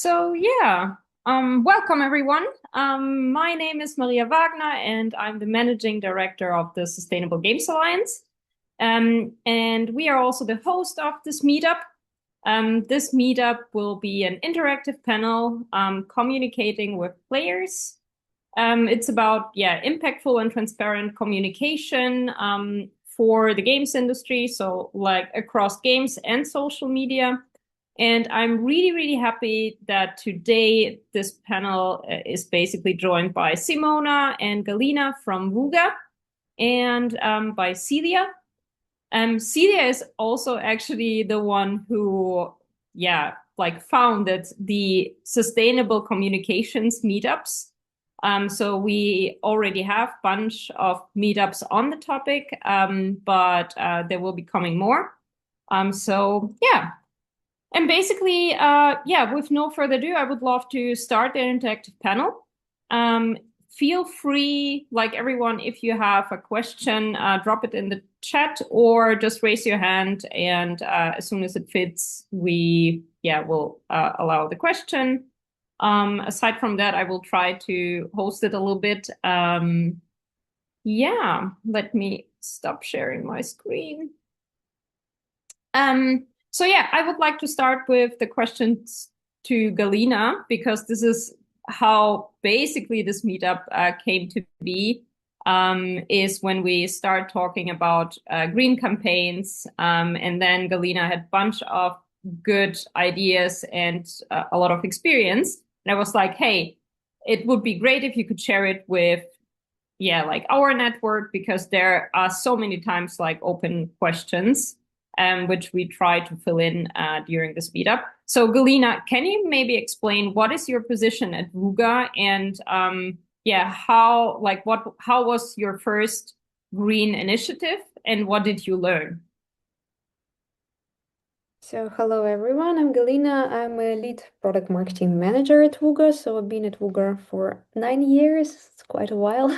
Welcome everyone. My name is Maria Wagner and I'm the Managing Director of the Sustainable Games Alliance. And we are also the host of this meetup. This meetup will be an interactive panel communicating with players. It's about, impactful and transparent communication for the games industry, so like across games and social media. And I'm really, really happy that today this panel is basically joined by Simona and Galina from Wooga and by Celia. Celia is also actually the one who, founded the Sustainable Communications meetups. So we already have a bunch of meetups on the topic, but there will be coming more. And basically, with no further ado, I would love to start the interactive panel. Feel free, like everyone, if you have a question, drop it in the chat or just raise your hand. And as soon as it fits, we'll allow the question. Aside from that, I will try to host it a little bit. Let me stop sharing my screen. I would like to start with the questions to Galina, because this is how basically this meetup came to be, is when we start talking about green campaigns. And then Galina had a bunch of good ideas and a lot of experience. And I was like, hey, it would be great if you could share it with, our network, because there are so many times like open questions. Which we try to fill in during this meetup. So Galina, can you maybe explain what is your position at Wooga and how was your first green initiative and what did you learn? So hello everyone, I'm Galina. I'm a lead product marketing manager at Wooga. So I've been at Wooga for 9 years. It's quite a while.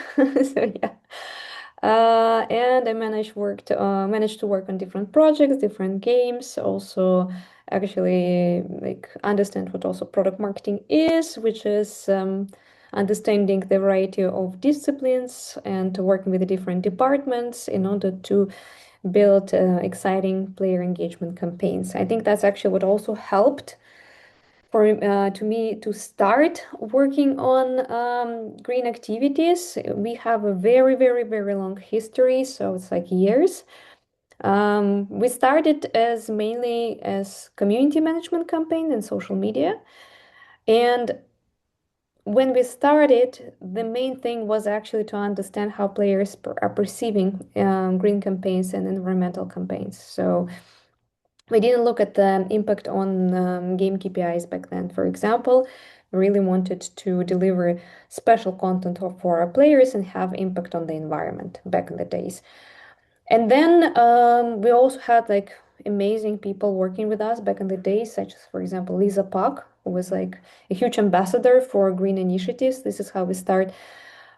And I managed to work on different projects, different games. Also, actually, like understand what also product marketing is, which is understanding the variety of disciplines and working with the different departments in order to build exciting player engagement campaigns. I think that's actually what also helped to me to start working on green activities. We have a very, very, very long history, so it's like years. We started as mainly as community management campaign and social media. And when we started, the main thing was actually to understand how players are perceiving green campaigns and environmental campaigns. So we didn't look at the impact on game KPIs back then. For example, we really wanted to deliver special content for our players and have impact on the environment back in the days. And then we also had like amazing people working with us back in the days, such as, for example, Lisa Pak, who was like a huge ambassador for green initiatives. This is how we start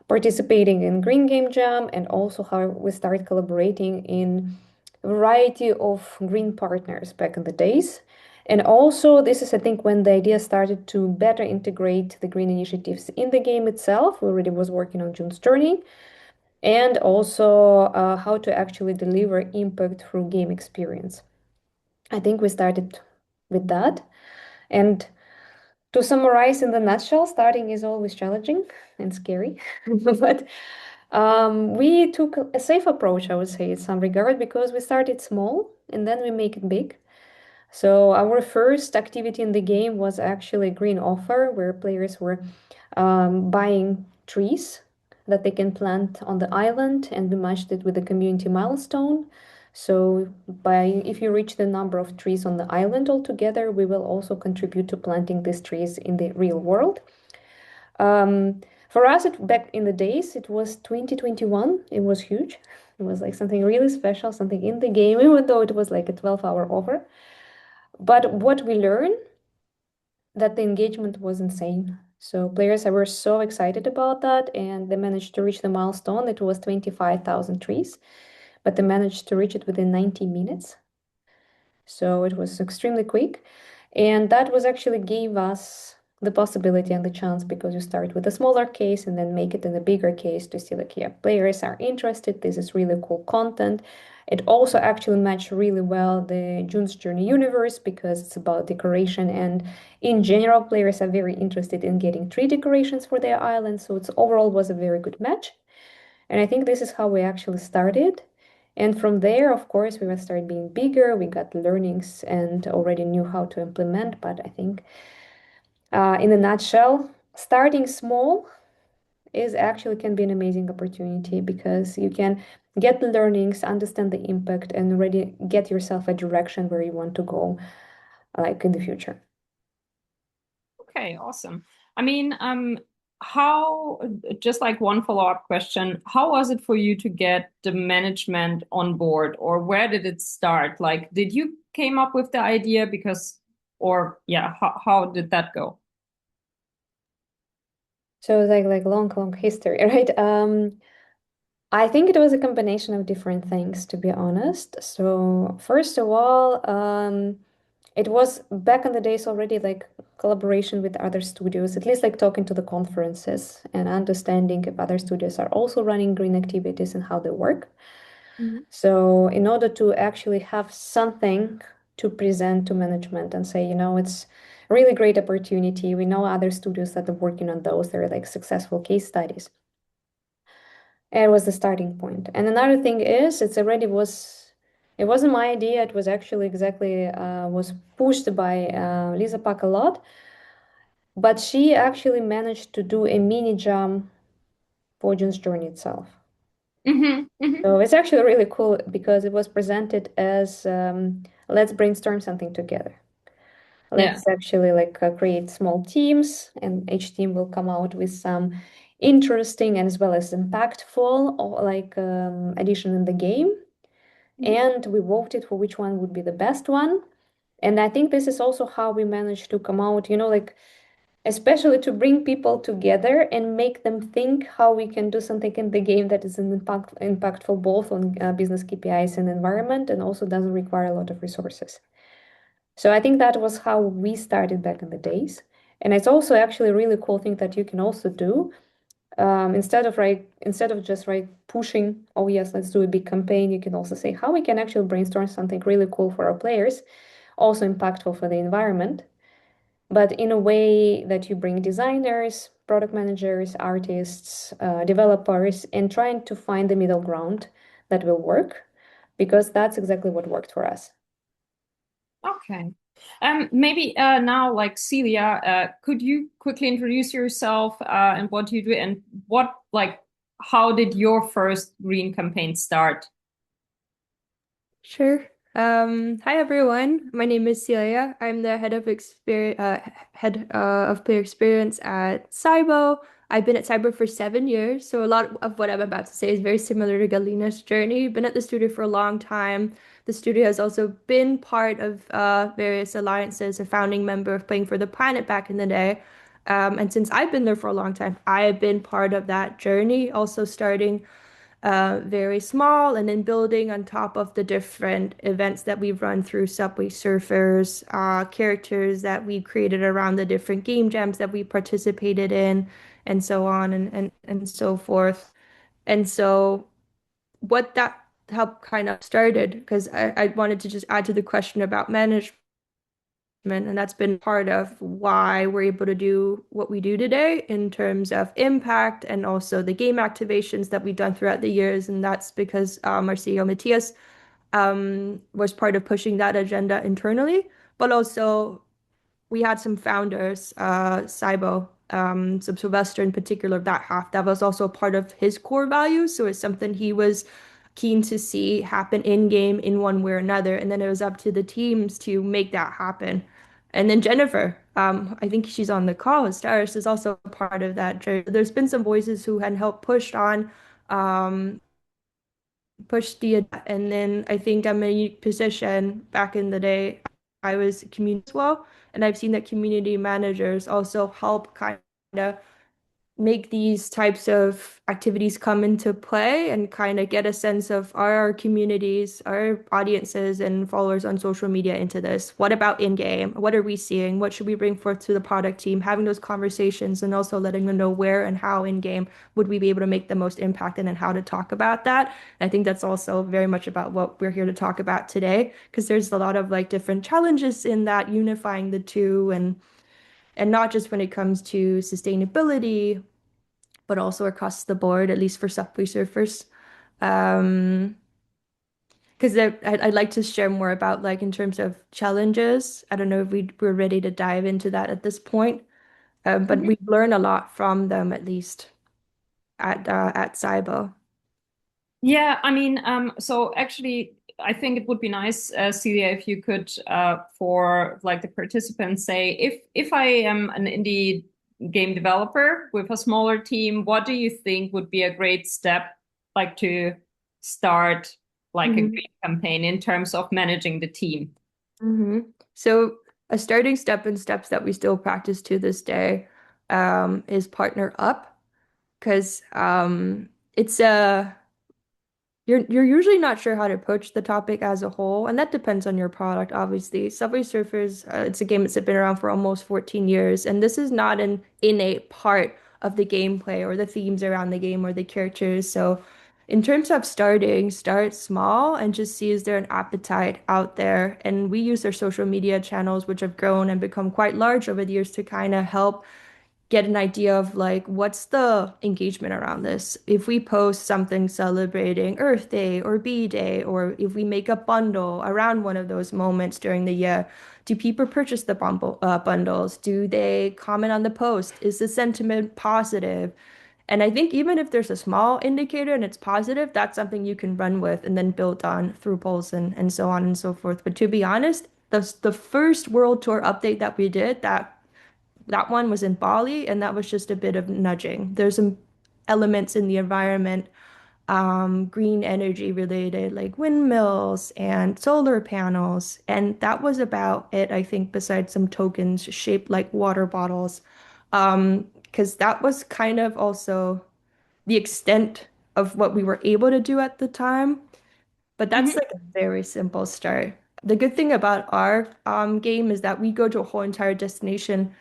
participating in Green Game Jam and also how we start collaborating in a variety of green partners back in the days. And also, this is, I think, when the idea started to better integrate the green initiatives in the game itself. We already was working on June's Journey, and also how to actually deliver impact through game experience. I think we started with that. And to summarize in the nutshell, starting is always challenging and scary, but we took a safe approach, I would say, in some regard, because we started small and then we make it big. So our first activity in the game was actually a green offer where players were buying trees that they can plant on the island, and we matched it with a community milestone. So if you reach the number of trees on the island altogether, we will also contribute to planting these trees in the real world. For us, back in the days, it was 2021. It was huge. It was like something really special, something in the game, even though it was like a 12-hour offer. But what we learned, that the engagement was insane. So players were so excited about that, and they managed to reach the milestone. It was 25,000 trees, but they managed to reach it within 90 minutes. So it was extremely quick. And that was actually gave us the possibility and the chance because you start with a smaller case and then make it in a bigger case to see like, yeah, players are interested. This is really cool content. It also actually matched really well the June's Journey universe because it's about decoration, and in general, players are very interested in getting tree decorations for their island. So it's overall was a very good match. And I think this is how we actually started. And from there, of course, we will start being bigger. We got learnings and already knew how to implement. But I think, in a nutshell, starting small is actually can be an amazing opportunity because you can get the learnings, understand the impact, and already get yourself a direction where you want to go, like in the future. Okay, awesome. I mean, how, just like one follow-up question, how was it for you to get the management on board, or where did it start? Like, did you came up with the idea because, or yeah, how did that go? So it's like long history, right? I think it was a combination of different things, to be honest. So first of all, it was back in the days already like collaboration with other studios, at least like talking to the conferences and understanding if other studios are also running green activities and how they work. Mhm. So in order to actually have something to present to management and say, it's a really great opportunity. We know other studios that are working on those. They're like successful case studies. And it was the starting point. And another thing is, it wasn't my idea. It was actually exactly was pushed by Lisa Pack a lot. But she actually managed to do a mini jump for June's journey itself. Hmm. Hmm. So it's actually really cool because it was presented as let's brainstorm something together. Yeah. Let's actually like create small teams, and each team will come out with some interesting and as well as impactful or like addition in the game. And we voted for which one would be the best one. And I think this is also how we managed to come out, like especially to bring people together and make them think how we can do something in the game that is impactful both on business KPIs and environment and also doesn't require a lot of resources. So I think that was how we started back in the days. And it's also actually a really cool thing that you can also do instead of just pushing, oh yes, let's do a big campaign. You can also say how we can actually brainstorm something really cool for our players, also impactful for the environment, but in a way that you bring designers, product managers, artists, developers, and trying to find the middle ground that will work, because that's exactly what worked for us. Okay. Maybe now, like Celia, could you quickly introduce yourself and what you do, and how did your first green campaign start? Sure. Hi everyone. My name is Celia. I'm the head of player experience at SYBO. I've been at SYBO for 7 years, so a lot of what I'm about to say is very similar to Galina's journey. Been at the studio for a long time. The studio has also been part of various alliances, a founding member of Playing for the Planet back in the day. And since I've been there for a long time, I have been part of that journey, also starting very small and then building on top of the different events that we've run through Subway Surfers, characters that we've created around the different game jams that we participated in, and so on and so forth. And so what that helped kind of started, because I wanted to just add to the question about management, and that's been part of why we're able to do what we do today in terms of impact and also the game activations that we've done throughout the years. And that's because our CEO Matthias was part of pushing that agenda internally, but also we had some founders, SYBO, so Sylvester in particular, that half, that was also part of his core values. So it's something he was keen to see happen in game in one way or another. And then it was up to the teams to make that happen. And then Jennifer, I think she's on the call. Staris is also part of that journey. There's been some voices who had helped push on, push the, and then I think I'm in a unique position. Back in the day, I was community as well, and I've seen that community managers also help kind of make these types of activities come into play and kind of get a sense of our communities, our audiences and followers on social media into this? What about in-game? What are we seeing? What should we bring forth to the product team? Having those conversations and also letting them know where and how in-game would we be able to make the most impact and then how to talk about that. And I think that's also very much about what we're here to talk about today, because there's a lot of like different challenges in that unifying the two and not just when it comes to sustainability, but also across the board, at least for Subway surfers. Um, because I'd like to share more about like in terms of challenges. I don't know if we're ready to dive into that at this point, but Mhm. we've learned a lot from them at least at SYBO. Yeah, I mean, so actually, I think it would be nice, Celia, if you could, for like the participants, say, if I am an indie game developer with a smaller team, what do you think would be a great step, like to start like a Hmm. great campaign in terms of managing the team? Hmm. So a starting step and steps that we still practice to this day is partner up, because it's a you're usually not sure how to approach the topic as a whole, and that depends on your product, obviously. Subway Surfers, it's a game that's been around for almost 14 years, and this is not an innate part of the gameplay or the themes around the game or the characters. So, in terms of starting, start small and just see is there an appetite out there. And we use our social media channels, which have grown and become quite large over the years, to kind of help get an idea of like what's the engagement around this. If we post something celebrating Earth Day or Bee Day, or if we make a bundle around one of those moments during the year, do people purchase the bundles? Do they comment on the post? Is the sentiment positive? And I think even if there's a small indicator and it's positive, that's something you can run with and then build on through polls and so on and so forth. But to be honest, the first World Tour update that we did, that one was in Bali, and that was just a bit of nudging. There's some elements in the environment, green energy related, like windmills and solar panels. And that was about it, I think, besides some tokens shaped like water bottles. Because that was kind of also the extent of what we were able to do at the time. But that's Mhm. like a very simple start. The good thing about our game is that we go to a whole entire destination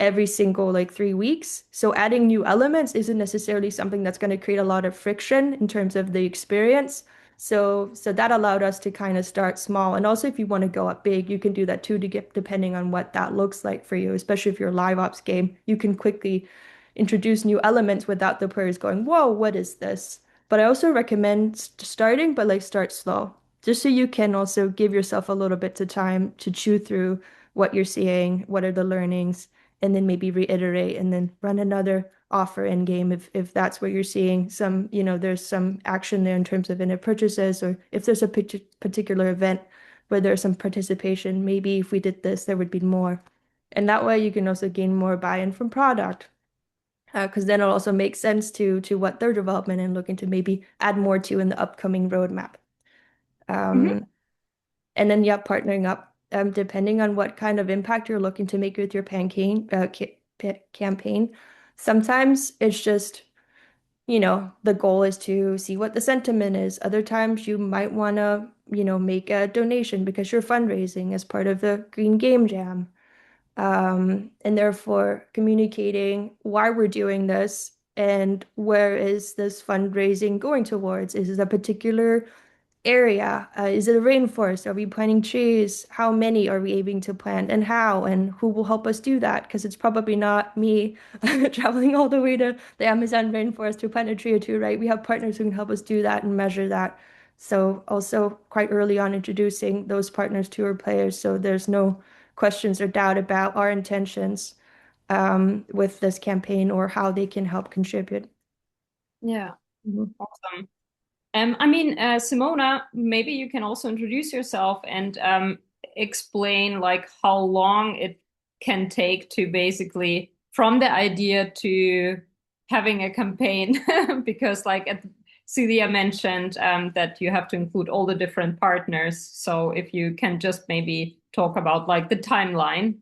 every single like 3 weeks. So adding new elements isn't necessarily something that's going to create a lot of friction in terms of the experience. So that allowed us to kind of start small. And also if you want to go up big, you can do that too to get depending on what that looks like for you, especially if you're a live ops game, you can quickly introduce new elements without the players going, whoa, what is this? But I also recommend starting, but like start slow, just so you can also give yourself a little bit of time to chew through what you're seeing, what are the learnings, and then maybe reiterate and then run another offer in game if that's where you're seeing some, there's some action there in terms of in-app purchases, or if there's a particular event where there's some participation, maybe if we did this, there would be more. And that way you can also gain more buy-in from product. Because then it'll also make sense to what their development and looking to maybe add more to in the upcoming roadmap. Mhm. Um, and then, yeah, partnering up, depending on what kind of impact you're looking to make with your campaign. Sometimes it's just, the goal is to see what the sentiment is. Other times you might want to, make a donation because you're fundraising as part of the Green Game Jam. And therefore communicating why we're doing this and where is this fundraising going towards. Is it a particular area? Is it a rainforest? Are we planting trees? How many are we aiming to plant and how? And who will help us do that? Because it's probably not me traveling all the way to the Amazon rainforest to plant a tree or two, right? We have partners who can help us do that and measure that. So also quite early on introducing those partners to our players so there's no questions or doubt about our intentions with this campaign or how they can help contribute. Yeah, Mhm. awesome. I mean, Simona, maybe you can also introduce yourself and explain like how long it can take to basically from the idea to having a campaign, because like Celia mentioned that you have to include all the different partners. So if you can just maybe talk about like the timeline.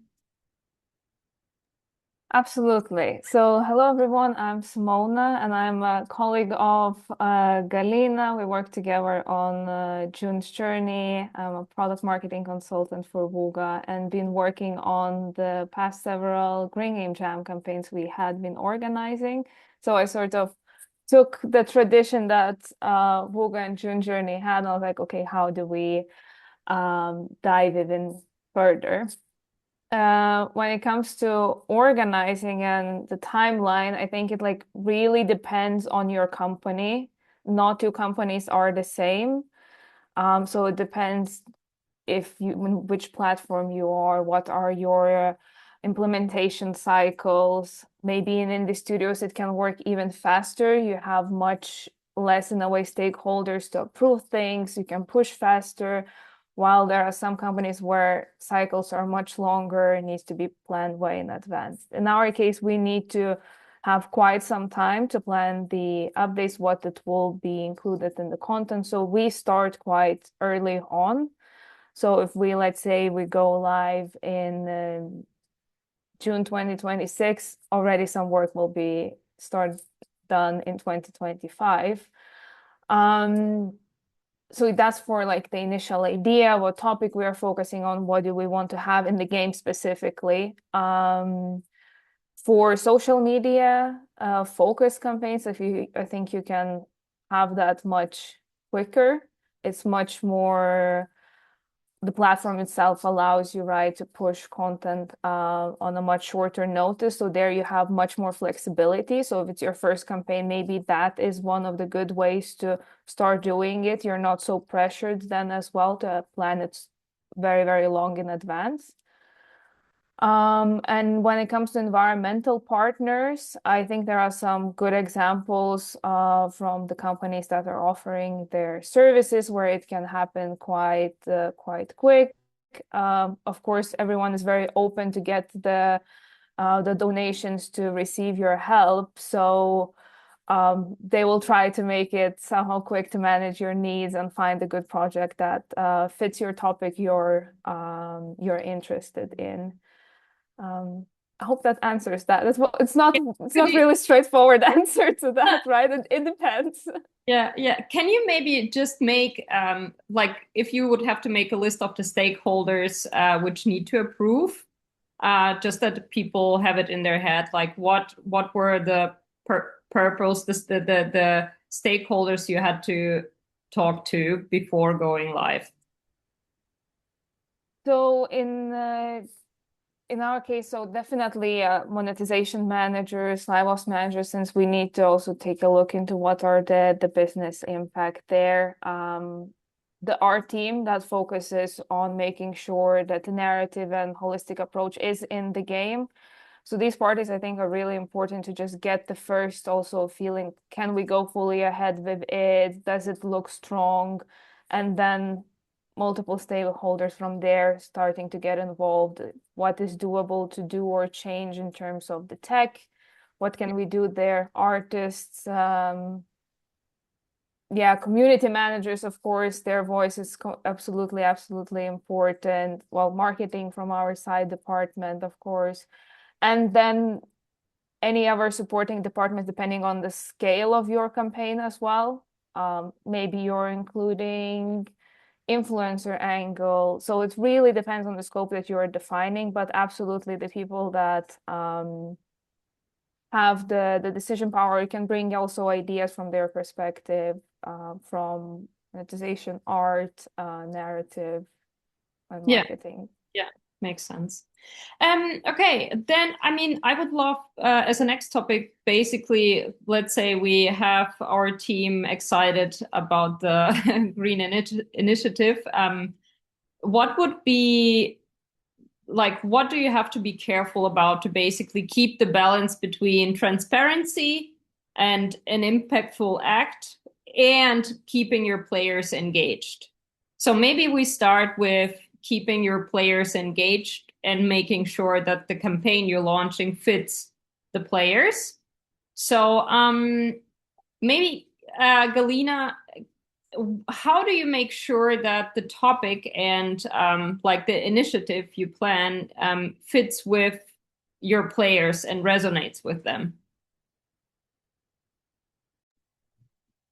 Absolutely. So, hello everyone. I'm Simona, and I'm a colleague of Galina. We work together on June's Journey. I'm a product marketing consultant for Wooga, and been working on the past several Green Game Jam campaigns we had been organizing. So I sort of took the tradition that Wooga and June Journey had, and I was like, okay, how do we dive even further? When it comes to organizing and the timeline, I think it like really depends on your company. Not two companies are the same. So it depends if you which platform you are, what are your implementation cycles. Maybe in indie studios it can work even faster. You have much less in a way stakeholders to approve things. You can push faster. While there are some companies where cycles are much longer, it needs to be planned way in advance. In our case, we need to have quite some time to plan the updates, what it will be included in the content. So we start quite early on. So if we, let's say we go live in June 2026, already some work will be done in 2025. So that's for like the initial idea, what topic we are focusing on, what do we want to have in the game specifically. For social media focus campaigns, I think you can have that much quicker. It's much more, the platform itself allows you, right, to push content on a much shorter notice. So there you have much more flexibility. So if it's your first campaign, maybe that is one of the good ways to start doing it. You're not so pressured then as well to plan it very, very long in advance. And when it comes to environmental partners, I think there are some good examples from the companies that are offering their services where it can happen quite quick. Of course, everyone is very open to get the donations to receive your help. So they will try to make it somehow quick to manage your needs and find a good project that fits your topic you're interested in. I hope that answers that. It's not really straightforward answer to that, right? It depends. Yeah. Can you maybe just make like if you would have to make a list of the stakeholders which need to approve, just that people have it in their head, like what were the purpose, the stakeholders you had to talk to before going live? So in our case, so definitely monetization managers, live ops managers, since we need to also take a look into what are the business impact there. The art team that focuses on making sure that the narrative and holistic approach is in the game. So these parties, I think, are really important to just get the first also feeling, can we go fully ahead with it? Does it look strong? And then multiple stakeholders from there starting to get involved. What is doable to do or change in terms of the tech? What can we do there? Artists, community managers, of course, their voice is absolutely important. Well, marketing from our side department, of course. And then any other supporting departments, depending on the scale of your campaign as well. Maybe you're including influencer angle. So it really depends on the scope that you're defining, but absolutely the people that have the decision power, you can bring also ideas from their perspective, from monetization, art, narrative, and marketing. Yeah, makes sense. Okay, then I mean, I would love as a next topic, basically, let's say we have our team excited about the green initiative. What would be like, what do you have to be careful about to basically keep the balance between transparency and an impactful act and keeping your players engaged? So maybe we start with keeping your players engaged and making sure that the campaign you're launching fits the players. So maybe Galina, how do you make sure that the topic and like the initiative you plan fits with your players and resonates with them?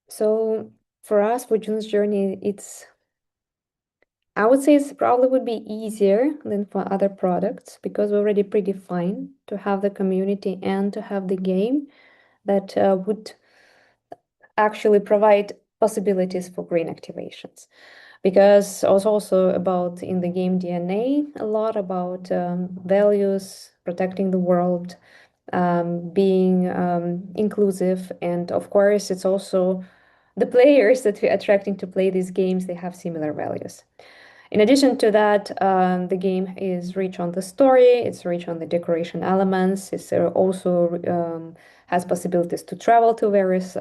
So for us, for June's Journey, I would say it probably would be easier than for other products because we already predefined to have the community and to have the game that would actually provide possibilities for green activations. Because also about in the game DNA, a lot about values, protecting the world, being inclusive, and of course, it's also the players that we're attracting to play these games, they have similar values. In addition to that, the game is rich on the story, it's rich on the decoration elements, it's also has possibilities to travel to various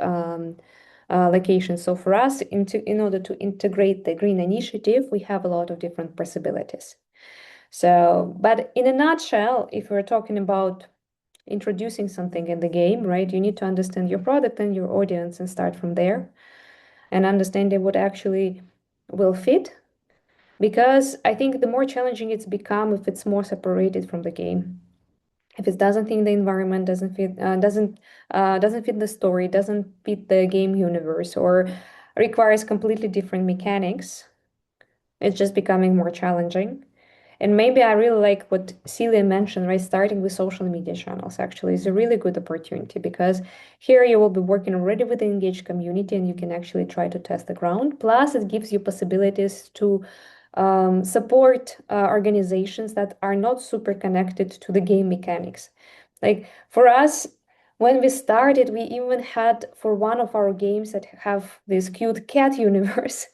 locations. So for us, in order to integrate the green initiative, we have a lot of different possibilities. So, but in a nutshell, if we're talking about introducing something in the game, right, you need to understand your product and your audience and start from there and understanding what actually will fit. Because I think the more challenging it's become if it's more separated from the game. If it doesn't fit the environment, doesn't fit the story, doesn't fit the game universe, or requires completely different mechanics, it's just becoming more challenging. And maybe I really like what Celia mentioned, right? Starting with social media channels actually is a really good opportunity because here you will be working already with an engaged community and you can actually try to test the ground. Plus, it gives you possibilities to support organizations that are not super connected to the game mechanics. Like for us, when we started, we even had for one of our games that have this cute cat universe.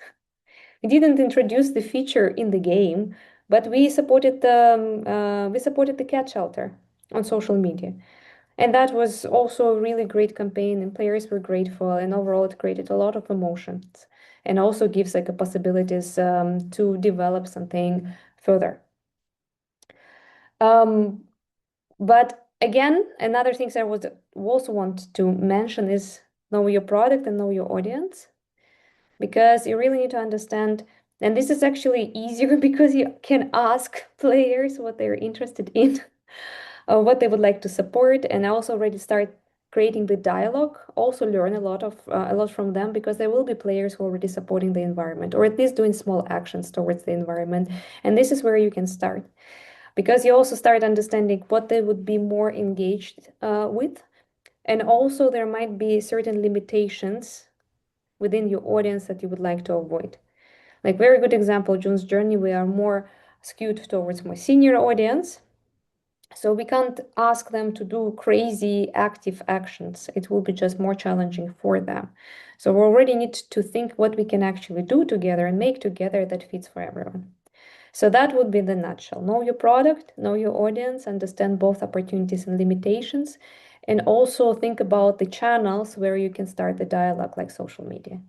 We didn't introduce the feature in the game, but we supported the cat shelter on social media. And that was also a really great campaign, and players were grateful, and overall it created a lot of emotions and also gives like a possibilities to develop something further. But again, another thing I would also want to mention is know your product and know your audience, because you really need to understand, and this is actually easier because you can ask players what they're interested in, what they would like to support, and also already start creating the dialogue. Also learn a lot from them because there will be players who are already supporting the environment or at least doing small actions towards the environment. And this is where you can start because you also start understanding what they would be more engaged with. And also there might be certain limitations within your audience that you would like to avoid. Like very good example, June's Journey, we are more skewed towards more senior audience. So we can't ask them to do crazy active actions. It will be just more challenging for them. So we already need to think what we can actually do together and make together that fits for everyone. So that would be the nutshell. Know your product, know your audience, understand both opportunities and limitations, and also think about the channels where you can start the dialogue like social media.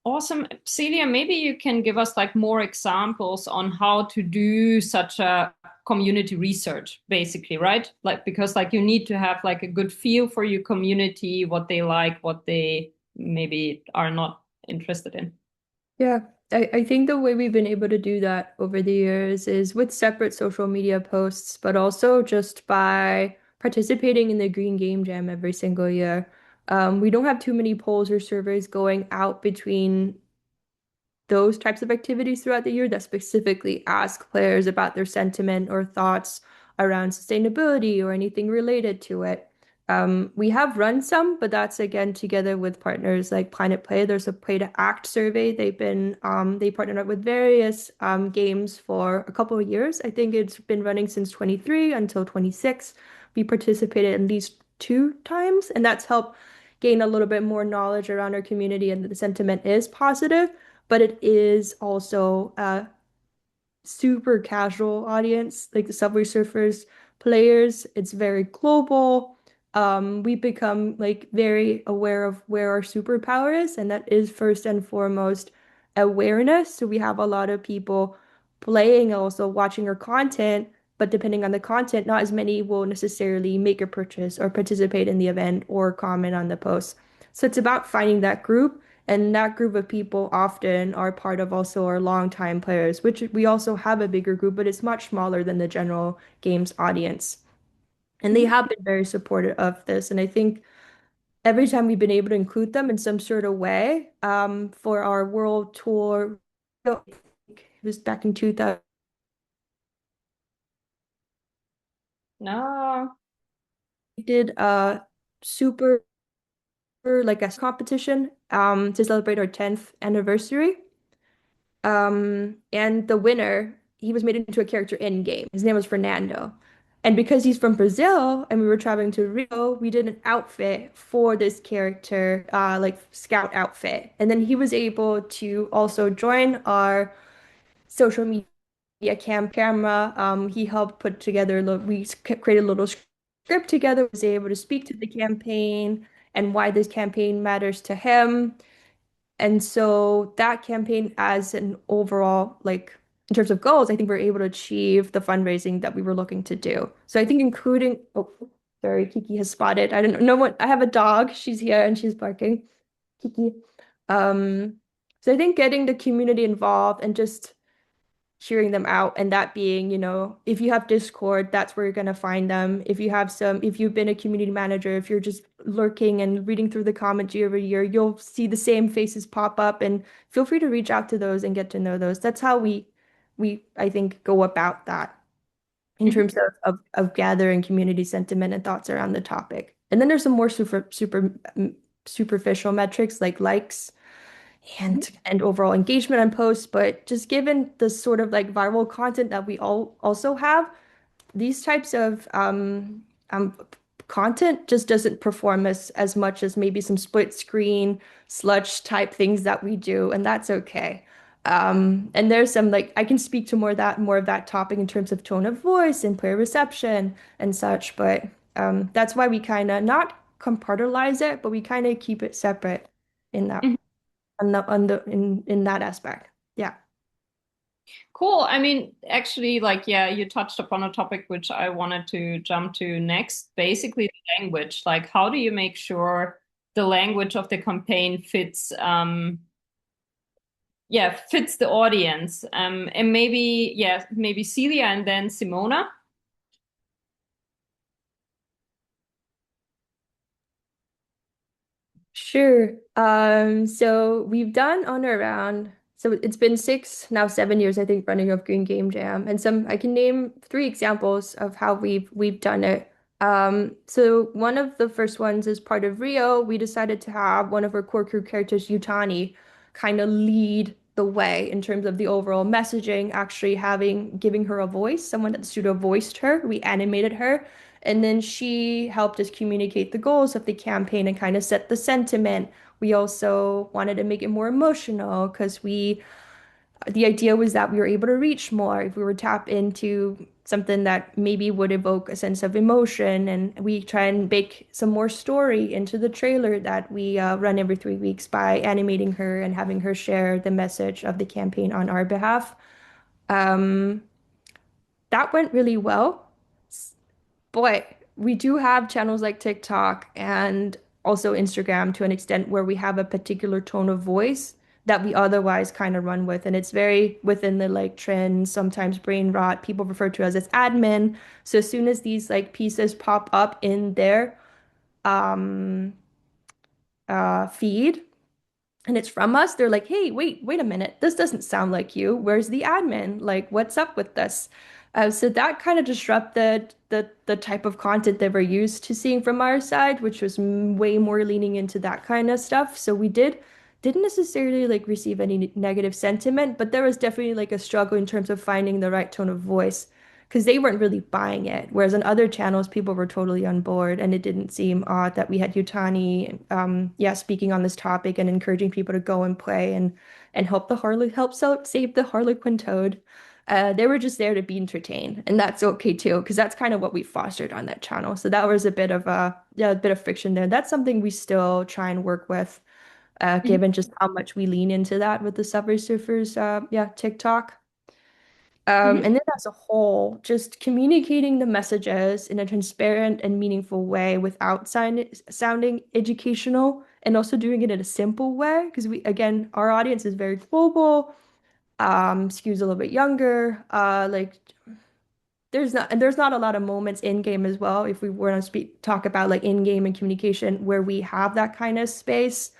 Awesome. Celia, maybe you can give us like more examples on how to do such a community research, basically, right? Like, because like you need to have like a good feel for your community, what they like, what they maybe are not interested in. Yeah, I think the way we've been able to do that over the years is with separate social media posts, but also just by participating in the Green Game Jam every single year. We don't have too many polls or surveys going out between those types of activities throughout the year that specifically ask players about their sentiment or thoughts around sustainability or anything related to it. We have run some, but that's again together with partners like Planet Play. There's a Play to Act survey. They partnered up with various games for a couple of years. I think it's been running since 23 until 26. We participated at least 2 times, and that's helped gain a little bit more knowledge around our community, and the sentiment is positive, but it is also a super casual audience, like the Subway Surfers players. It's very global. We become like very aware of where our superpower is, and that is first and foremost awareness. So we have a lot of people playing, also watching our content, but depending on the content, not as many will necessarily make a purchase or participate in the event or comment on the post. So it's about finding that group And that group of people often are part of also our longtime players, which we also have a bigger group, but it's much smaller than the general games audience. And they have been very supportive of this. And I think every time we've been able to include them in some sort of way, for our world tour, it was back in 2000. No. We did a super like a competition to celebrate our 10th anniversary. And the winner, he was made into a character in game. His name was Fernando. And because he's from Brazil and we were traveling to Rio, we did an outfit for this character, like scout outfit. And then he was able to also join our social media camera. He helped put together, we created a little script together, was able to speak to the campaign and why this campaign matters to him. And so that campaign as an overall, like in terms of goals, I think we're able to achieve the fundraising that we were looking to do. So I think including, oh, sorry, Kiki has spotted. I don't know what, I have a dog. She's here and she's barking. Kiki. So I think getting the community involved and just hearing them out, and that being, if you have Discord, that's where you're going to find them. If you've been a community manager, if you're just lurking and reading through the comments year over year, you'll see the same faces pop up, and feel free to reach out to those and get to know those. That's how we I think go about that in terms of gathering community sentiment and thoughts around the topic. And then there's some more superficial metrics like likes and overall engagement on posts, but just given the sort of like viral content that we all also have, these types of content just doesn't perform as much as maybe some split screen sludge type things that we do, and that's okay. And there's some like I can speak to more of that topic in terms of tone of voice and player reception and such, but that's why we kind of not compartmentalize it, but we kind of keep it separate in that in that aspect. Yeah. Cool. I mean, actually, like, yeah, you touched upon a topic which I wanted to jump to next. Basically, the language. Like, how do you make sure the language of the campaign fits, fits the audience? And maybe Celia and then Simona. Sure. So we've done on around, so it's been 7 years, I think, running of Green Game Jam. And I can name 3 examples of how we've done it. So one of the first ones is part of Rio. We decided to have one of our core crew characters, Yutani, kind of lead the way in terms of the overall messaging, actually giving her a voice, someone that studio voiced her. We animated her. And then she helped us communicate the goals of the campaign and kind of set the sentiment. We also wanted to make it more emotional because the idea was that we were able to reach more if we were tap into something that maybe would evoke a sense of emotion. And we try and bake some more story into the trailer that we run every 3 weeks by animating her and having her share the message of the campaign on our behalf. Um, that went really well. But we do have channels like TikTok and also Instagram to an extent where we have a particular tone of voice that we otherwise kind of run with. And it's very within the like trends, sometimes brain rot. People refer to us as admin. So as soon as these like pieces pop up in their um, feed, and it's from us, they're like, hey, wait a minute. This doesn't sound like you. Where's the admin? Like, what's up with this? So that kind of disrupted the type of content that we're used to seeing from our side, which was way more leaning into that kind of stuff. So we didn't necessarily like receive any negative sentiment, but there was definitely like a struggle in terms of finding the right tone of voice because they weren't really buying it. Whereas on other channels, people were totally on board, and it didn't seem odd that we had Yutani, speaking on this topic and encouraging people to go and play and save the Harlequin toad. They were just there to be entertained, and that's okay too, because that's kind of what we fostered on that channel. So that was a bit of friction there. That's something we still try and work with, given just how much we lean into that with the Subway Surfers, TikTok. And then as a whole, just communicating the messages in a transparent and meaningful way without sounding educational and also doing it in a simple way, because again, our audience is very global, skews a little bit younger, like there's not a lot of moments in game as well. If we were to talk about like in game and communication where we have that kind of space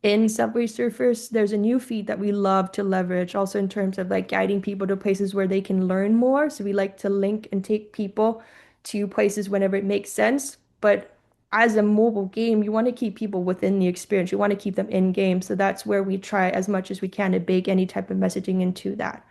in Subway Surfers, there's a new feed that we love to leverage also in terms of like guiding people to places where they can learn more. So we like to link and take people to places whenever it makes sense. But as a mobile game, you want to keep people within the experience. You want to keep them in game. So that's where we try as much as we can to bake any type of messaging into that.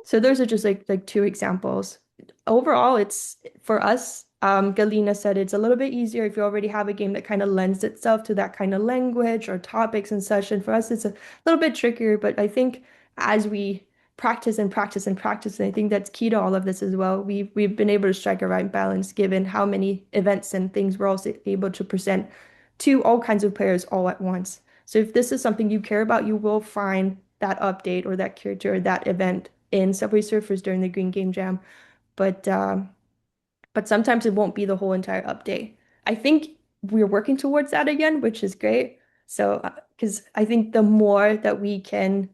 So those are just like two examples. Overall, it's for us, Galina said it's a little bit easier if you already have a game that kind of lends itself to that kind of language or topics and such. And for us, it's a little bit trickier, but I think as we practice and practice and practice, and I think that's key to all of this as well. We've been able to strike a right balance given how many events and things we're also able to present to all kinds of players all at once. So if this is something you care about, you will find that update or that character or that event in Subway Surfers during the Green Game Jam, but sometimes it won't be the whole entire update. I think we're working towards that again, which is great. So because I think the more that we can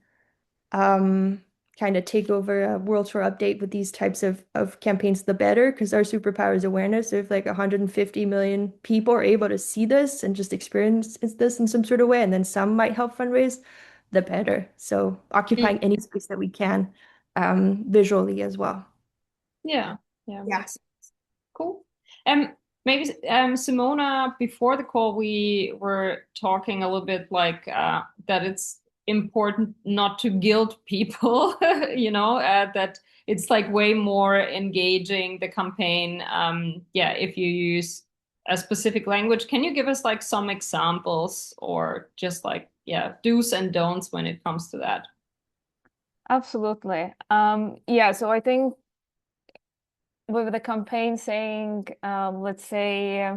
kind of take over a World Tour update with these types of campaigns, the better, because our superpower is awareness. So if like 150 million people are able to see this and just experience this in some sort of way, and then some might help fundraise, the better. So occupying any space that we can visually as well. Yeah. Makes sense. Cool. Maybe Simona, before the call, we were talking a little bit like that it's important not to guilt people, that it's like way more engaging the campaign. If you use a specific language. Can you give us like some examples or just like, do's and don'ts when it comes to that? Absolutely. So I think with the campaign saying, let's say,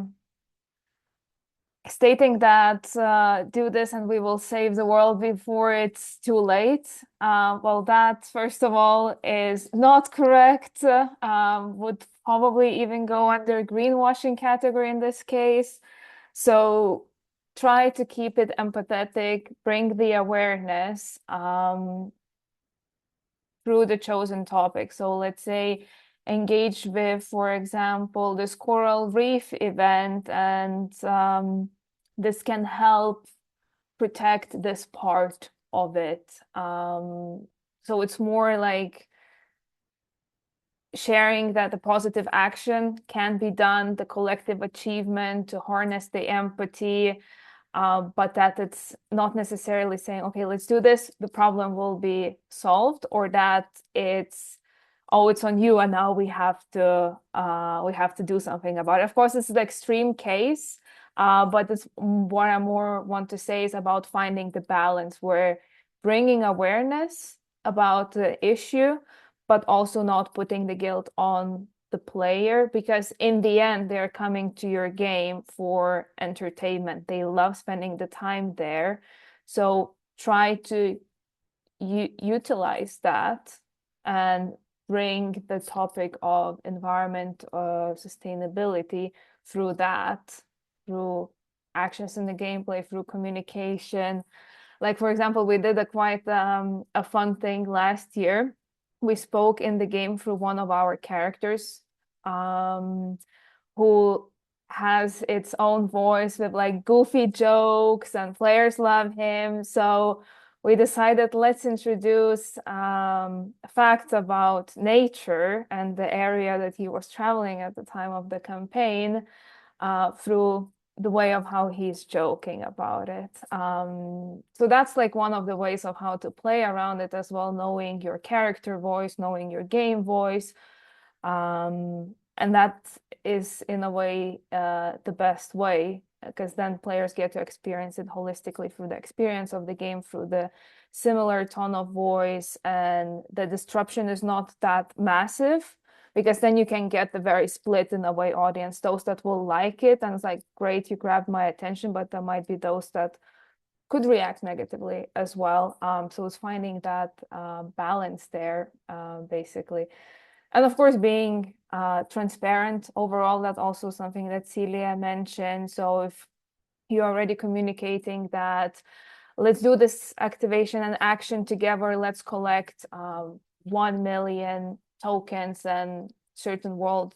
stating that do this and we will save the world before it's too late. Well, that first of all is not correct. Would probably even go under greenwashing category in this case. So try to keep it empathetic, bring the awareness through the chosen topic. So let's say engage with, for example, this coral reef event, and this can help protect this part of it. So it's more like sharing that the positive action can be done, the collective achievement to harness the empathy, but that it's not necessarily saying, okay, let's do this, the problem will be solved, or that it's on you and now we have to do something about it. Of course, this is the extreme case, but it's what I more want to say is about finding the balance where bringing awareness about the issue, but also not putting the guilt on the player, because in the end they're coming to your game for entertainment. They love spending the time there. So try to utilize that and bring the topic of environment or sustainability through that, through actions in the gameplay, through communication. Like, for example, we did quite a fun thing last year. We spoke in the game through one of our characters, who has its own voice with like goofy jokes, and players love him. So we decided, let's introduce facts about nature and the area that he was traveling at the time of the campaign through the way of how he's joking about it. So that's like one of the ways of how to play around it as well, knowing your character voice, knowing your game voice. And that is in a way the best way, because then players get to experience it holistically through the experience of the game, through the similar tone of voice, and the disruption is not that massive, because then you can get the very split in a way audience, those that will like it and it's like, great, you grabbed my attention, but there might be those that could react negatively as well. So it's finding that balance there, basically. And of course, being transparent overall, that's also something that Celia mentioned. So if you're already communicating that let's do this activation and action together. Let's collect 1 million tokens and certain real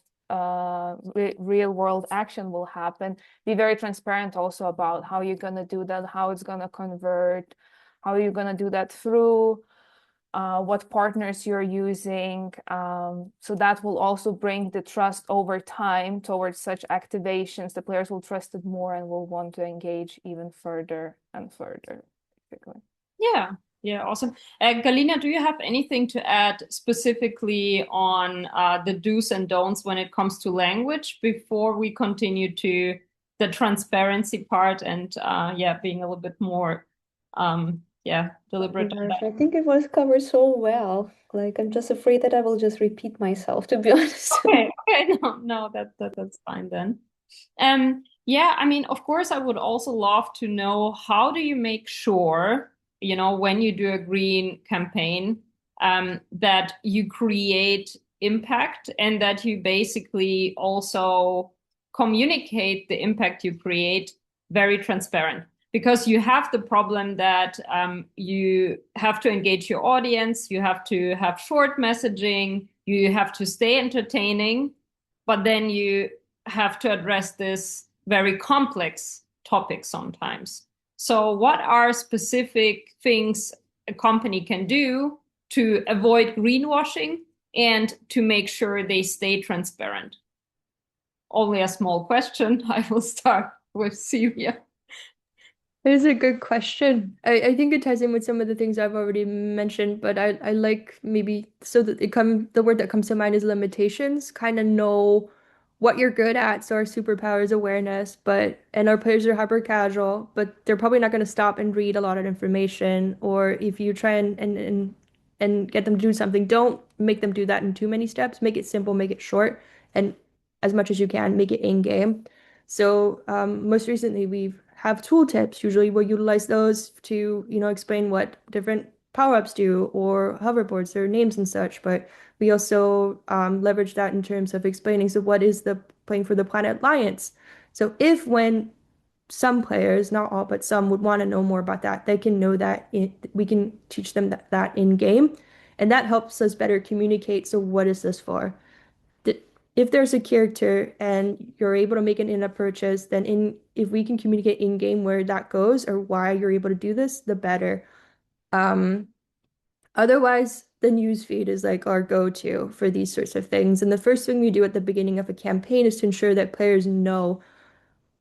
world action will happen. Be very transparent also about how you're going to do that, how it's going to convert, how you're going to do that through, what partners you're using. So that will also bring the trust over time towards such activations. The players will trust it more and will want to engage even further and further, basically. Yeah, awesome. Galina, do you have anything to add specifically on the do's and don'ts when it comes to language before we continue to the transparency part and being a little bit more deliberate on that? I think it was covered so well. Like, I'm just afraid that I will just repeat myself, to be honest. Okay, no, that's fine then. I mean, of course, I would also love to know, how do you make sure, when you do a green campaign, that you create impact and that you basically also communicate the impact you create very transparent? Because you have the problem that you have to engage your audience, you have to have short messaging, you have to stay entertaining, but then you have to address this very complex topic sometimes. So what are specific things a company can do to avoid greenwashing and to make sure they stay transparent? Only a small question. I will start with Celia. It is a good question. I think it ties in with some of the things I've already mentioned, but I like maybe so that the word that comes to mind is limitations. Kind of know what you're good at. So our superpower is awareness, and our players are hyper casual, but they're probably not going to stop and read a lot of information. Or if you try and get them to do something, don't make them do that in too many steps. Make it simple, make it short, and as much as you can, make it in game. So most recently we have tooltips. Usually we'll utilize those to, explain what different power-ups do or hoverboards, their names and such. But we also leverage that in terms of explaining, so what is the Playing for the Planet Alliance? So when some players, not all, but some would want to know more about that, they can know that we can teach them that in game. And that helps us better communicate. So what is this for? If there's a character and you're able to make an in-app purchase, then if we can communicate in game where that goes or why you're able to do this, the better. Otherwise, the newsfeed is like our go-to for these sorts of things. And the first thing we do at the beginning of a campaign is to ensure that players know,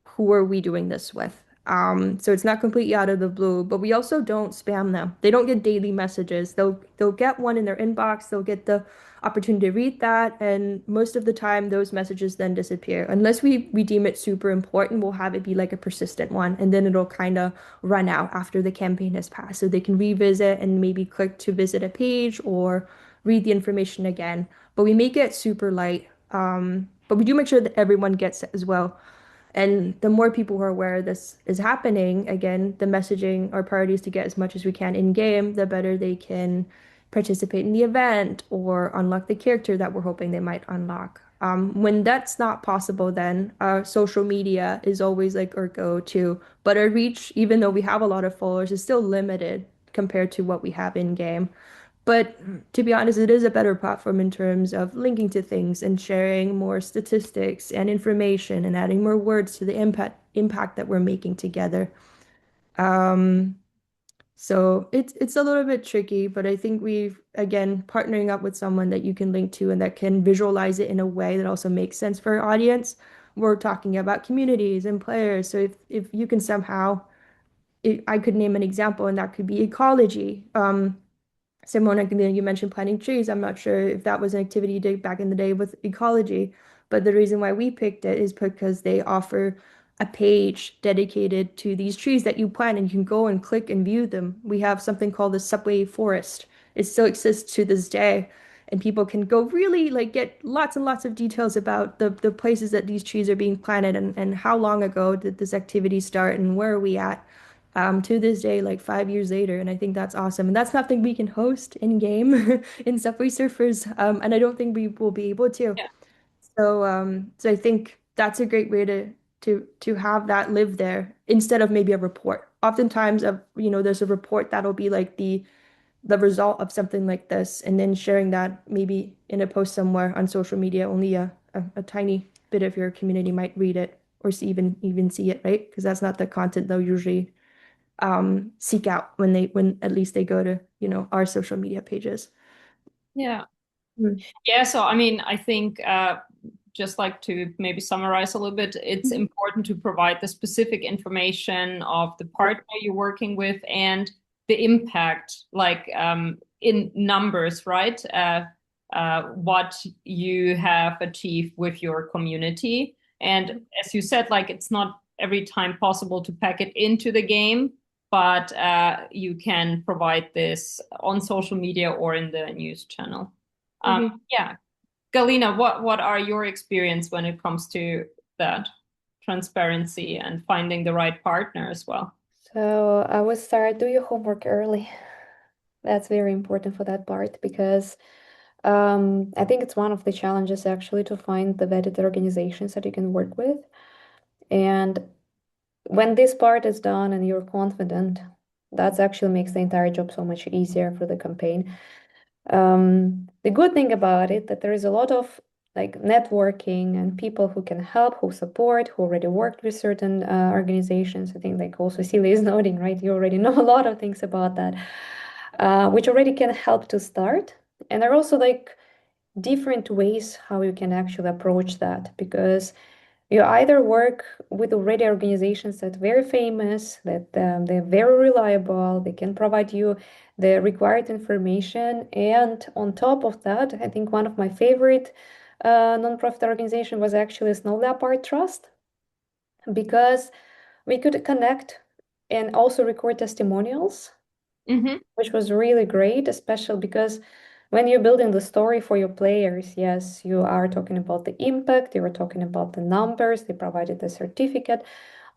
who are we doing this with? So it's not completely out of the blue, but we also don't spam them. They don't get daily messages. They'll get one in their inbox. They'll get the opportunity to read that, and most of the time those messages then disappear. Unless we deem it super important, we'll have it be like a persistent one, and then it'll kind of run out after the campaign has passed. So they can revisit and maybe click to visit a page or read the information again. But we make it super light. But we do make sure that everyone gets it as well. And the more people who are aware this is happening, again, the messaging, our priority is to get as much as we can in game, the better they can participate in the event or unlock the character that we're hoping they might unlock. When that's not possible, then social media is always like our go-to. But our reach, even though we have a lot of followers, is still limited compared to what we have in game. But to be honest, it is a better platform in terms of linking to things and sharing more statistics and information and adding more words to the impact that we're making together. So it's a little bit tricky, but I think again, partnering up with someone that you can link to and that can visualize it in a way that also makes sense for our audience. We're talking about communities and players. So if you can somehow, I could name an example, and that could be ecology. Simona, you mentioned planting trees. I'm not sure if that was an activity you did back in the day with ecology, but the reason why we picked it is because they offer a page dedicated to these trees that you plant, and you can go and click and view them. We have something called the subway forest. It still exists to this day, and people can go really like get lots and lots of details about the places that these trees are being planted and how long ago did this activity start and where are we at to this day, like 5 years later. And I think that's awesome. And that's something we can host in game in Subway Surfers. And I don't think we will be able to. Yeah. So I think that's a great way to to have that live there instead of maybe a report. Oftentimes, there's a report that'll be like the result of something like this, and then sharing that maybe in a post somewhere on social media, only a tiny bit of your community might read it or even see it, right? Because that's not the content they'll usually seek out when at least they go to, our social media pages. Yeah. Mm. Yeah, so I mean, I think just like to maybe summarize a little bit, it's important to provide the specific information of the partner you're working with and the impact, like in numbers, right? What you have achieved with your community. And as you said, like it's not every time possible to pack it into the game, but you can provide this on social media or in the news channel. Yeah. Galina, what are your experience when it comes to that transparency and finding the right partner as well? So I would start, do your homework early. That's very important for that part because I think it's one of the challenges actually to find the vetted organizations that you can work with. And when this part is done and you're confident, that actually makes the entire job so much easier for the campaign. The good thing about it that there is a lot of like networking and people who can help, who support, who already worked with certain organizations. I think like also Celia is noting, right? You already know a lot of things about that, which already can help to start. And there are also like different ways how you can actually approach that because you either work with already organizations that are very famous, that they're very reliable, they can provide you the required information. And on top of that, I think one of my favorite nonprofit organization was actually Snow Leopard Trust, because we could connect and also record testimonials, which was really great, especially because when you're building the story for your players, yes, you are talking about the impact, you are talking about the numbers, they provided the certificate,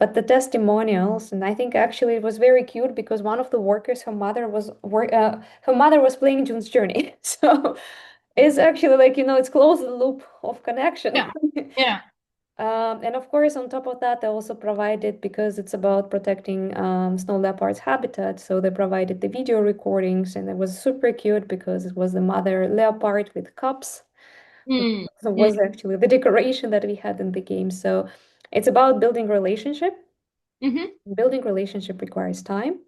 but the testimonials, and I think actually it was very cute because one of the workers, her mother was playing June's Journey. So it's actually like, it's close the loop of connection. Yeah. Yeah. And of course, on top of that, they also provided, because it's about protecting snow leopards' habitat, so they provided the video recordings, and it was super cute because it was the mother leopard with cups. So it was actually the decoration that we had in the game. So it's about building relationship. Building relationship requires time,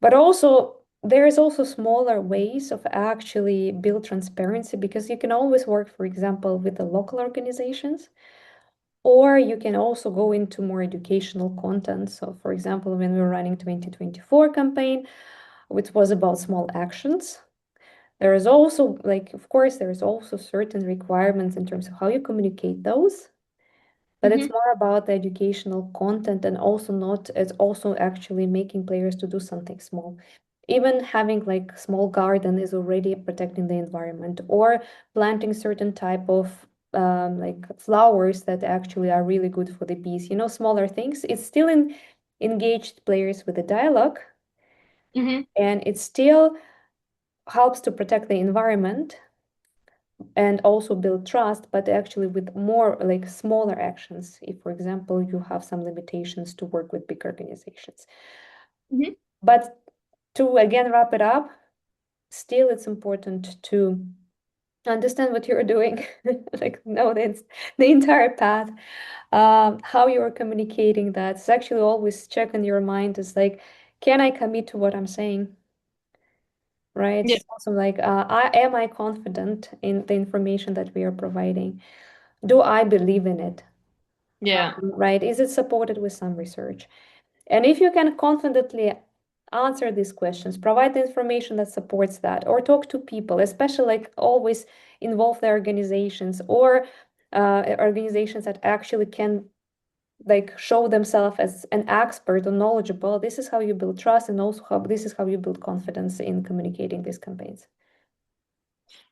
but also there is also smaller ways of actually build transparency, because you can always work, for example, with the local organizations. Or you can also go into more educational content. So for example, when we were running 2024 campaign, which was about small actions, there is also of course, there is also certain requirements in terms of how you communicate those. But it's more about the educational content, and it's also actually making players to do something small. Even having like small garden is already protecting the environment, or planting certain type of like flowers that actually are really good for the bees. Smaller things. It's still engaged players with the dialogue, and it still helps to protect the environment and also build trust, but actually with more like smaller actions. If, for example, you have some limitations to work with big organizations. But to again wrap it up, still it's important to understand what you're doing, like know the entire path, how you're communicating that. It's actually always check in your mind is like, can I commit to what I'm saying? Right? Yeah. It's also like, am I confident in the information that we are providing? Do I believe in it? Yeah. Right? Is it supported with some research? And if you can confidently answer these questions, provide the information that supports that, or talk to people, especially like always involve the organizations or organizations that actually can like show themselves as an expert or knowledgeable. This is how you build trust, and also this is how you build confidence in communicating these campaigns.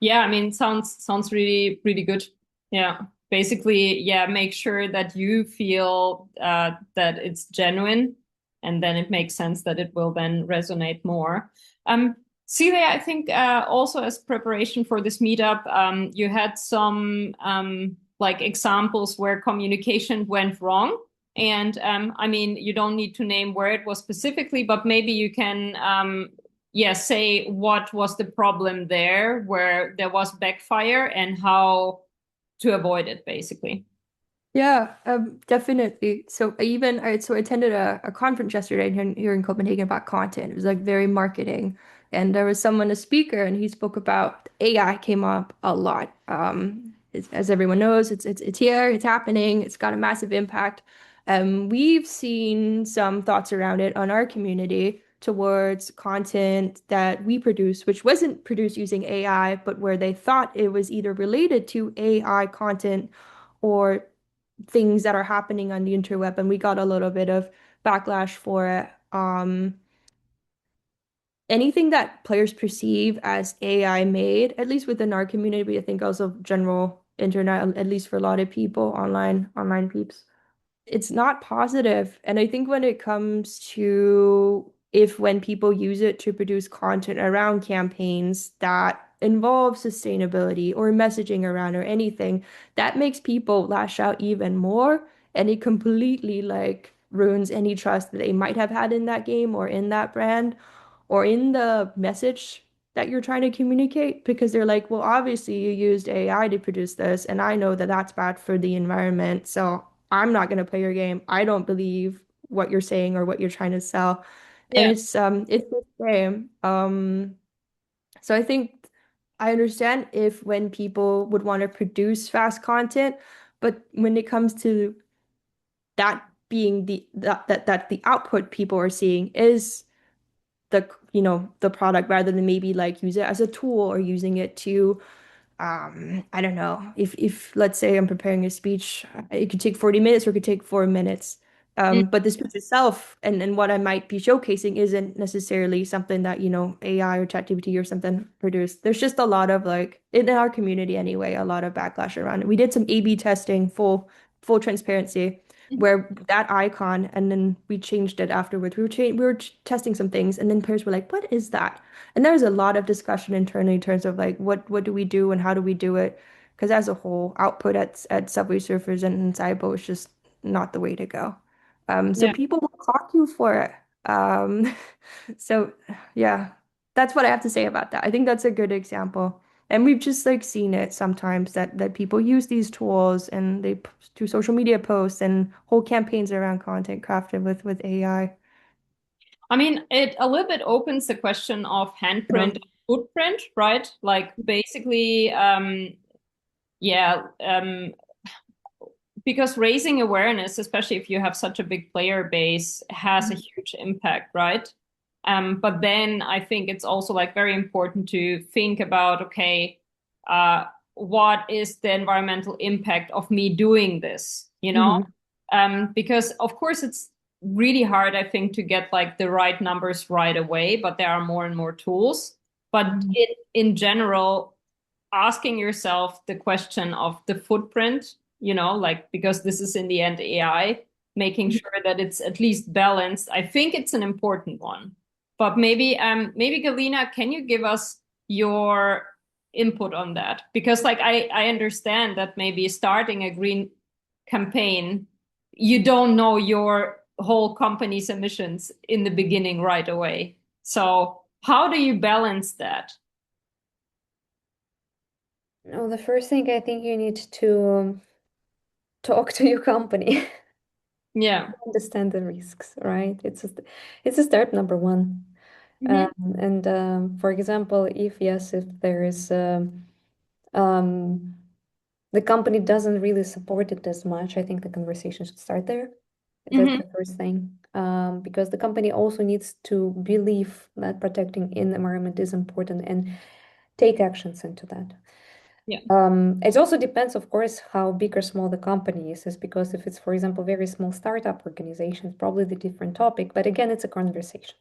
Yeah, I mean, sounds really, really good. Yeah. Basically, yeah, make sure that you feel that it's genuine, and then it makes sense that it will then resonate more. Celia, I think also as preparation for this meetup, you had some like examples where communication went wrong. And I mean, you don't need to name where it was specifically, but maybe you can, say what was the problem there, where there was backfire, and how to avoid it, basically. Yeah, definitely. So I attended a conference yesterday here in Copenhagen about content. It was like very marketing, and there was a speaker, and he spoke about AI came up a lot. As everyone knows, it's here, it's happening, it's got a massive impact. We've seen some thoughts around it on our community towards content that we produce, which wasn't produced using AI, but where they thought it was either related to AI content or things that are happening on the interweb, and we got a little bit of backlash for it. Anything that players perceive as AI made, at least within our community, I think also general internet, at least for a lot of people, online peeps, it's not positive. And I think when it comes to if when people use it to produce content around campaigns that involve sustainability or messaging around or anything, that makes people lash out even more. And it completely like ruins any trust that they might have had in that game or in that brand or in the message that you're trying to communicate, because they're like, well, obviously you used AI to produce this, and I know that that's bad for the environment, so I'm not going to play your game. I don't believe what you're saying or what you're trying to sell. And Yeah. it's the same. So I think I understand if when people would want to produce fast content, but when it comes to that being that the output people are seeing is the product, rather than maybe like use it as a tool or using it to I don't know, if let's say I'm preparing a speech, it could take 40 minutes or it could take 4 minutes. Mm. But the speech itself and what I might be showcasing isn't necessarily something that, AI or ChatGPT or something produced. There's just a lot of like in our community anyway, a lot of backlash around it. We did some A/B testing, full transparency, where that icon, and then we changed it afterwards. We were testing some things, and then players were like, "What is that?" And there's a lot of discussion internally in terms of like what do we do and how do we do it? Because as a whole, output at Subway Surfers and SYBO is just not the way to go. So Yeah. people will clock you for it. So yeah, that's what I have to say about that. I think that's a good example. And we've just like seen it sometimes that people use these tools and they do social media posts and whole campaigns around content crafted with AI. I mean, it a little bit opens the question of handprint and footprint, right? Like basically, yeah, because raising awareness, especially if you have such a big player base, has a huge impact, right? But then I think it's also like very important to think about, okay, what is the environmental impact of me doing this, you know? Because of course it's really hard, I think, to get like the right numbers right away, but there are more and more tools. But in general, asking yourself the question of the footprint, like because this is in the end AI, making sure that it's at least balanced. I think it's an important one. But maybe Galina, can you give us your input on that? Because like I understand that maybe starting a green campaign, you don't know your whole company's emissions in the beginning right away. So how do you balance that? No, the first thing I think you need to talk to your company, Yeah. understand the risks, right? It's a start number one. And for example, if there is the company doesn't really support it as much, I think the conversation should start there. That's the first thing. Because the company also needs to believe that protecting in the environment is important and take actions into that. Yeah. It also depends, of course, how big or small the company is because if it's, for example, very small startup organization, it's probably the different topic. But again, it's a conversation.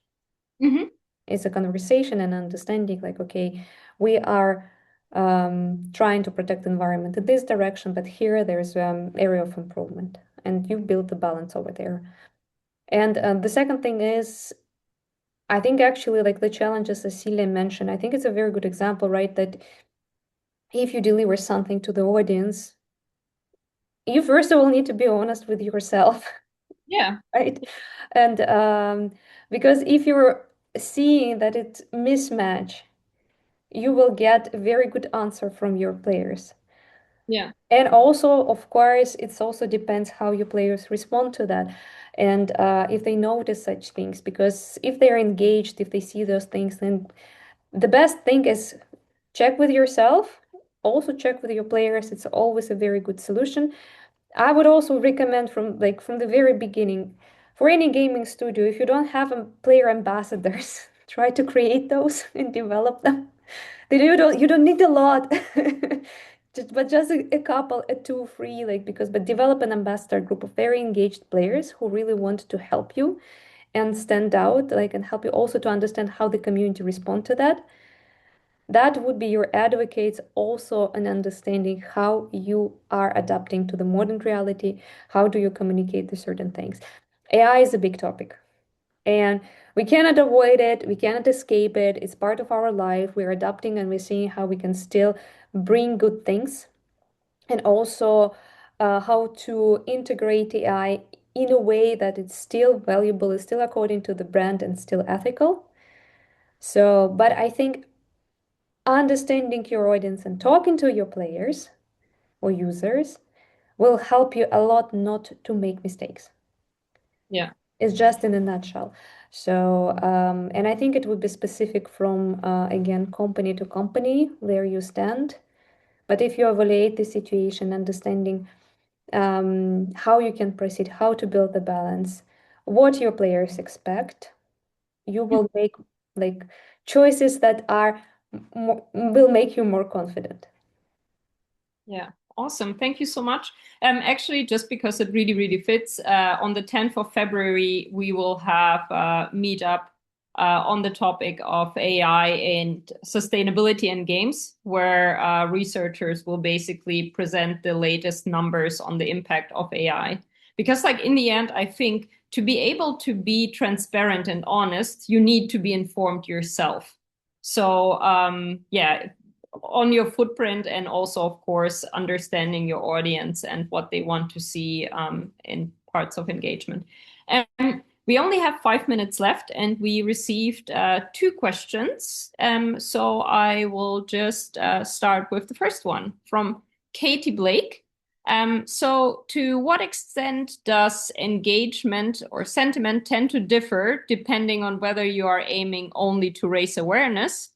It's a conversation and understanding like, okay, we are trying to protect the environment in this direction, but here there's area of improvement, and you build the balance over there. And the second thing is, I think actually like the challenges Cecilia mentioned, I think it's a very good example, right? That if you deliver something to the audience, you first of all need to be honest with yourself. Yeah. Right? And because if you're seeing that it's mismatch, you will get a very good answer from your players. Yeah. And also, of course, it also depends how your players respond to that. And if they notice such things, because if they're engaged, if they see those things, then the best thing is check with yourself, also check with your players. It's always a very good solution. I would also recommend from the very beginning, for any gaming studio, if you don't have player ambassadors, try to create those and develop them. You don't need a lot, but just a couple, a two, three, but develop an ambassador group of very engaged players who really want to help you and stand out, and help you also to understand how the community respond to that. That would be your advocates also an understanding how you are adapting to the modern reality. How do you communicate the certain things? AI is a big topic and we cannot avoid it. We cannot escape it. It's part of our life. We're adapting and we're seeing how we can still bring good things and also how to integrate AI in a way that it's still valuable, is still according to the brand and still ethical. So, but I think understanding your audience and talking to your players or users will help you a lot not to make mistakes. Yeah. It's just in a nutshell. So, and I think it would be specific from, again, company to company where you stand. But if you evaluate the situation, understanding how you can proceed, how to build the balance, what your players expect, you will make choices that will make you more confident. Yeah, awesome. Thank you so much. Actually, just because it really, really fits, on the 10th of February, we will have a meetup on the topic of AI and sustainability in games, where researchers will basically present the latest numbers on the impact of AI. Because in the end, I think to be able to be transparent and honest, you need to be informed yourself. So yeah, on your footprint and also, of course, understanding your audience and what they want to see in parts of engagement. And we only have 5 minutes left and we received 2 questions. So I will just start with the first one from Katie Blake. So to what extent does engagement or sentiment tend to differ depending on whether you are aiming only to raise awareness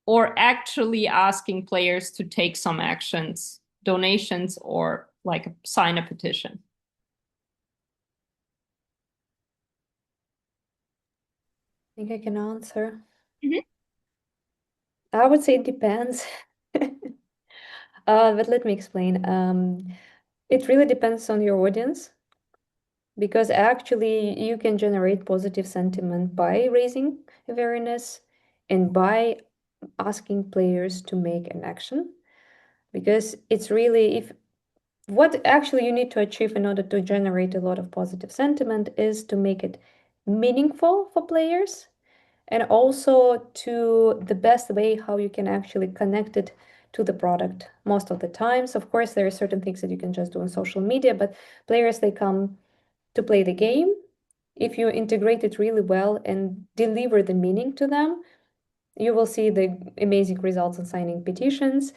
or actually asking players to take some actions, donations, or sign a petition? I think I can answer. Mm-hmm. I would say it depends. But let me explain. It really depends on your audience because actually you can generate positive sentiment by raising awareness and by asking players to make an action. Because it's really what actually you need to achieve in order to generate a lot of positive sentiment is to make it meaningful for players and also to the best way how you can actually connect it to the product most of the times. Of course, there are certain things that you can just do on social media, but players, they come to play the game. If you integrate it really well and deliver the meaning to them, you will see the amazing results in signing petitions.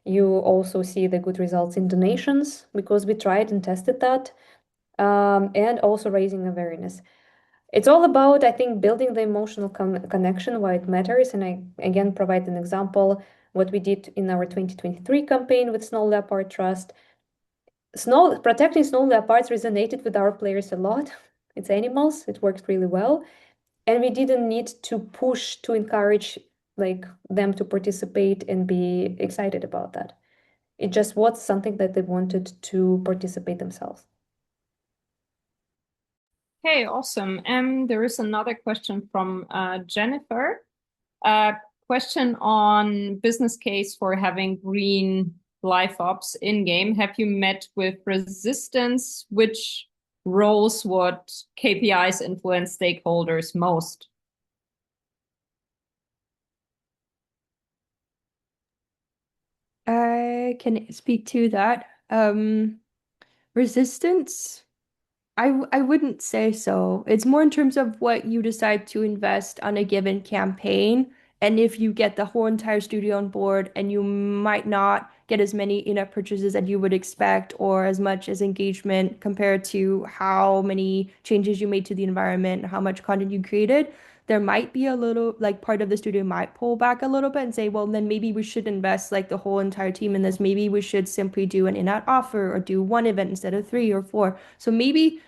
You also see the good results in donations because we tried and tested that, and also raising awareness. It's all about, I think, building the emotional connection, why it matters. And I, again, provide an example, what we did in our 2023 campaign with Snow Leopard Trust. Protecting snow leopards resonated with our players a lot. It's animals, it worked really well. And we didn't need to push to encourage them to participate and be excited about that. It just was something that they wanted to participate themselves. Okay, awesome. There is another question from Jennifer. Question on business case for having green life ops in game. Have you met with resistance? Which roles would KPIs influence stakeholders most? I can speak to that. Resistance? I wouldn't say so. It's more in terms of what you decide to invest on a given campaign. And if you get the whole entire studio on board and you might not get as many in-app purchases as you would expect or as much as engagement compared to how many changes you made to the environment, how much content you created, there might be a little like part of the studio might pull back a little bit and say, well, then maybe we should invest like the whole entire team in this. Maybe we should simply do an in-app offer or do one event instead of three or four. So maybe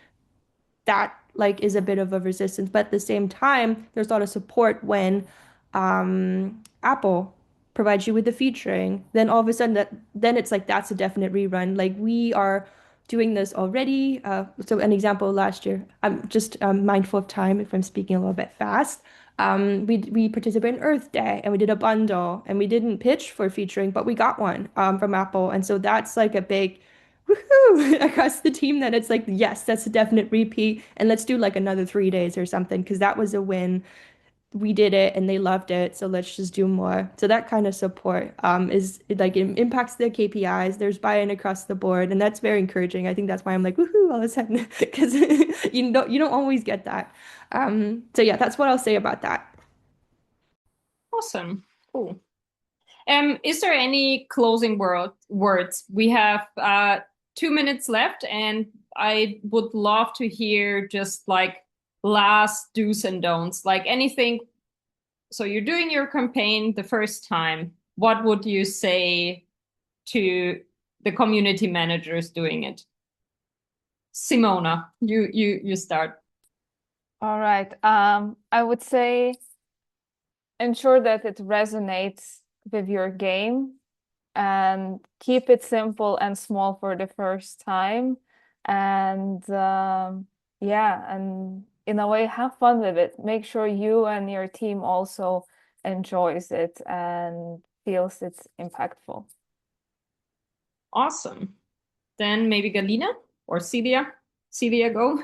that like is a bit of a resistance, but at the same time there's a lot of support when Apple provides you with the featuring. Then all of a sudden then it's like that's a definite rerun. Like we are doing this already. So an example last year, I'm just mindful of time if I'm speaking a little bit fast. We participated in Earth Day and we did a bundle and we didn't pitch for featuring, but we got one from Apple. And so that's like a big woohoo across the team that it's like, yes, that's a definite repeat. And let's do like another 3 days or something because that was a win. We did it and they loved it. So let's just do more. So that kind of support is like it impacts the KPIs. There's buy-in across the board, and that's very encouraging. I think that's why I'm like woohoo all of a sudden because you don't always get that. So yeah, that's what I'll say about that. Awesome. Cool. Is there any closing words? We have 2 minutes left, and I would love to hear just like last do's and don'ts, like anything. So you're doing your campaign the first time. What would you say to the community managers doing it? Simona, you start. All right. I would say ensure that it resonates with your game and keep it simple and small for the first time. And yeah, and in a way, have fun with it. Make sure you and your team also enjoys it and feels it's impactful. Awesome. Then maybe Galina or Celia. Celia, go.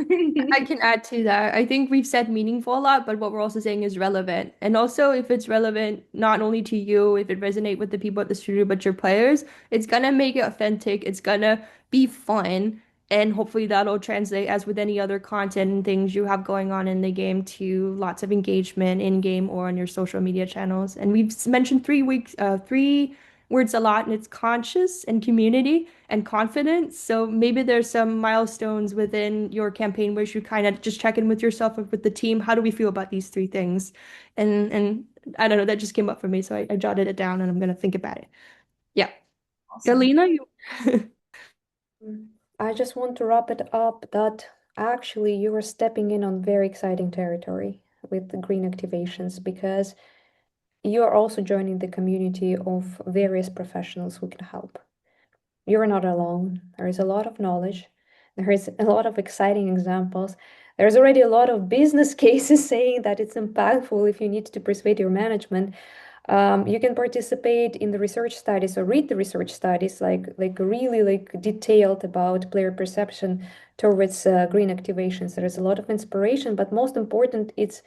I can add to that. I think we've said meaningful a lot, but what we're also saying is relevant. And also, if it's relevant not only to you, if it resonates with the people at the studio, but your players, it's gonna make it authentic. It's gonna be fun. And hopefully that'll translate as with any other content and things you have going on in the game to lots of engagement in game or on your social media channels. And we've mentioned 3 weeks, 3 words a lot, and it's conscious and community and confidence. So maybe there's some milestones within your campaign where you should kind of just check in with yourself and with the team. How do we feel about these 3 things? And I don't know, that just came up for me, so I jotted it down and I'm gonna think about it. Yeah. Awesome. Galina, you I just want to wrap it up that actually you are stepping in on very exciting territory with the green activations because you are also joining the community of various professionals who can help. You're not alone. There is a lot of knowledge. There is a lot of exciting examples. There's already a lot of business cases saying that it's impactful if you need to persuade your management. You can participate in the research studies or read the research studies, like really like detailed about player perception towards green activations. There is a lot of inspiration, but most important, it's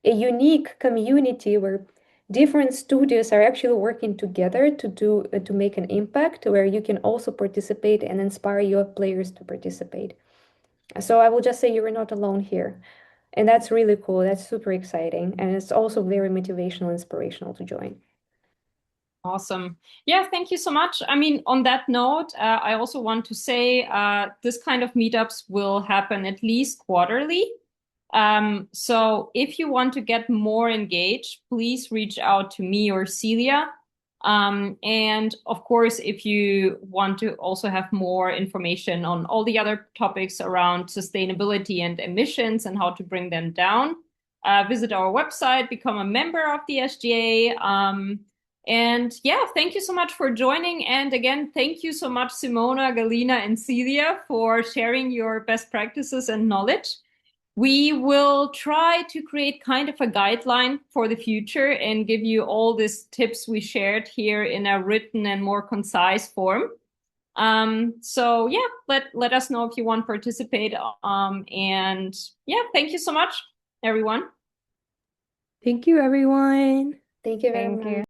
a unique community where different studios are actually working together to make an impact, where you can also participate and inspire your players to participate. So I will just say you are not alone here. And that's really cool. That's super exciting. And it's also very motivational, inspirational to join. Awesome. Yeah, thank you so much. I mean, on that note, I also want to say this kind of meetups will happen at least quarterly. So if you want to get more engaged, please reach out to me or Celia. And of course, if you want to also have more information on all the other topics around sustainability and emissions and how to bring them down, visit our website, become a member of the SGA. And yeah, thank you so much for joining. And again, thank you so much, Simona, Galina, and Celia for sharing your best practices and knowledge. We will try to create kind of a guideline for the future and give you all these tips we shared here in a written and more concise form. So yeah, let us know if you want to participate. And yeah, thank you so much, everyone. Thank you, everyone. Thank you very Thank much. you.